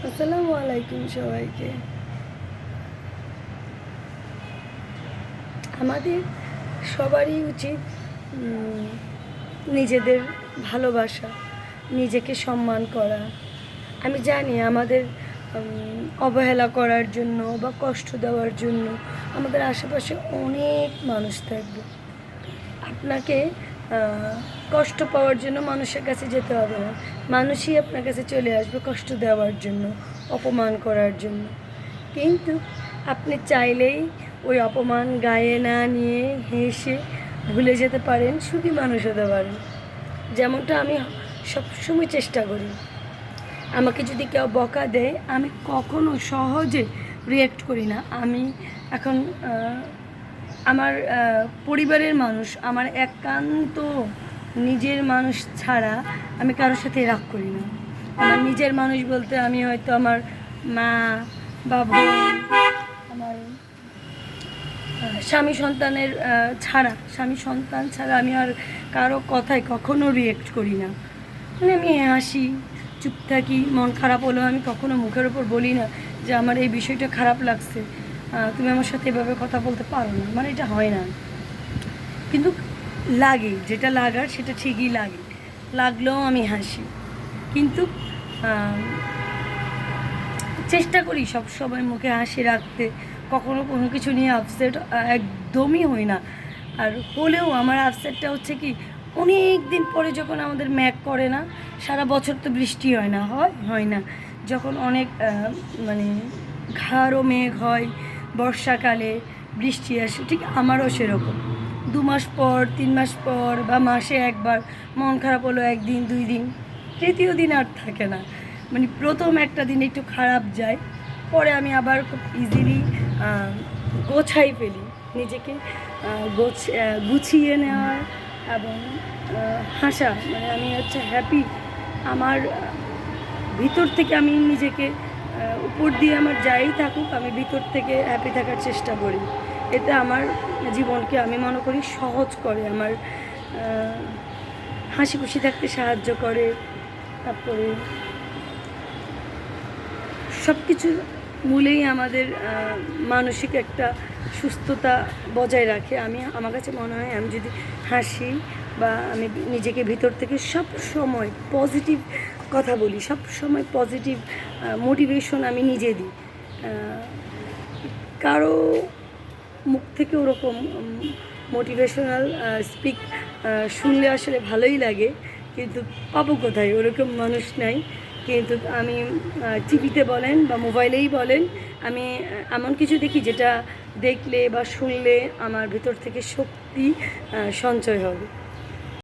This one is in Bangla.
আসসালামু আলাইকুম সবাইকে। আমাদের সবারই উচিত নিজেদের ভালোবাসা, নিজেকে সম্মান করা। আমি জানি আমাদের অবহেলা করার জন্য বা কষ্ট দেওয়ার জন্য আমাদের আশেপাশে অনেক মানুষ থাকবে। আপনাকে কষ্ট পাওয়ার জন্য মানুষের কাছে যেতে হবে না, মানুষই আপনার কাছে চলে আসবে কষ্ট দেওয়ার জন্য, অপমান করার জন্য। কিন্তু আপনি চাইলেই ওই অপমান গায়ে না নিয়ে হেসে ভুলে যেতে পারেন, সুখী মানুষ হতে পারেন। যেমনটা আমি সবসময় চেষ্টা করি। আমাকে যদি কেউ বকা দেয়, আমি কখনো সহজে রিয়্যাক্ট করি না। আমি এখন আমার পরিবারের মানুষ, আমার একান্ত নিজের মানুষ ছাড়া আমি কারোর সাথে রাগ করি না। আমার নিজের মানুষ বলতে আমি হয়তো আমার মা বা বোন, আমার স্বামী সন্তান ছাড়া আমি আর কারো কথায় কখনো রিয়্যাক্ট করি না। মানে আমি হাসি, চুপ থাকি। মন খারাপ হলেও আমি কখনো মুখের ওপর বলি না যে আমার এই বিষয়টা খারাপ লাগছে, তুমি আমার সাথে এভাবে কথা বলতে পারো না। মানে এটা হয় না, কিন্তু লাগে, যেটা লাগার সেটা ঠিকই লাগে, লাগলেও আমি হাসি। কিন্তু চেষ্টা করি সব সময় মুখে হাসি রাখতে, কখনো কোনো কিছু নিয়ে আপসেট একদমই হই না। আর হলেও আমার আপসেটটা হচ্ছে কি, অনেক দিন পরে যখন আমাদের মেঘ করে না, সারা বছর তো বৃষ্টি হয় না, হয় না, যখন অনেক মানে ঘাড় মেঘ হয়, বর্ষাকালে বৃষ্টি আসে, ঠিক আমারও সেরকম 2 মাস পর 3 মাস পর বা মাসে একবার মন খারাপ হলো, 1 দিন 2 দিন, তৃতীয় দিন আর থাকে না। মানে প্রথম একটা দিন একটু খারাপ যায়, পরে আমি আবার খুব ইজিলি গোছাই ফেলি নিজেকে, গুছিয়ে নেওয়ার এবং হাসা, মানে আমি হচ্ছে হ্যাপি। আমার ভিতর থেকে আমি নিজেকে, উপর দিয়ে আমার যাই থাকুক, আমি ভিতর থেকে হ্যাপি থাকার চেষ্টা করি। এতে আমার জীবনকে আমি মনে করি সহজ করে, আমার হাসি খুশি থাকতে সাহায্য করে। তারপরে সব কিছুর মূলেই আমাদের মানসিক একটা সুস্থতা বজায় রাখে। আমার কাছে মনে হয় আমি যদি হাসি বা আমি নিজেকে ভিতর থেকে সব সময় পজিটিভ কথা বলি, সব সময় পজিটিভ মোটিভেশন আমি নিজে দিই, কারো মুখ থেকে ওরকম মোটিভেশনাল স্পিক শুনলে আসলে ভালোই লাগে, কিন্তু পাবো কোথায়, ওরকম মানুষ নাই। কিন্তু আমি টিভিতে বলেন বা মোবাইলেই বলেন, আমি এমন কিছু দেখি যেটা দেখলে বা শুনলে আমার ভিতর থেকে শক্তি সঞ্চয় হবে।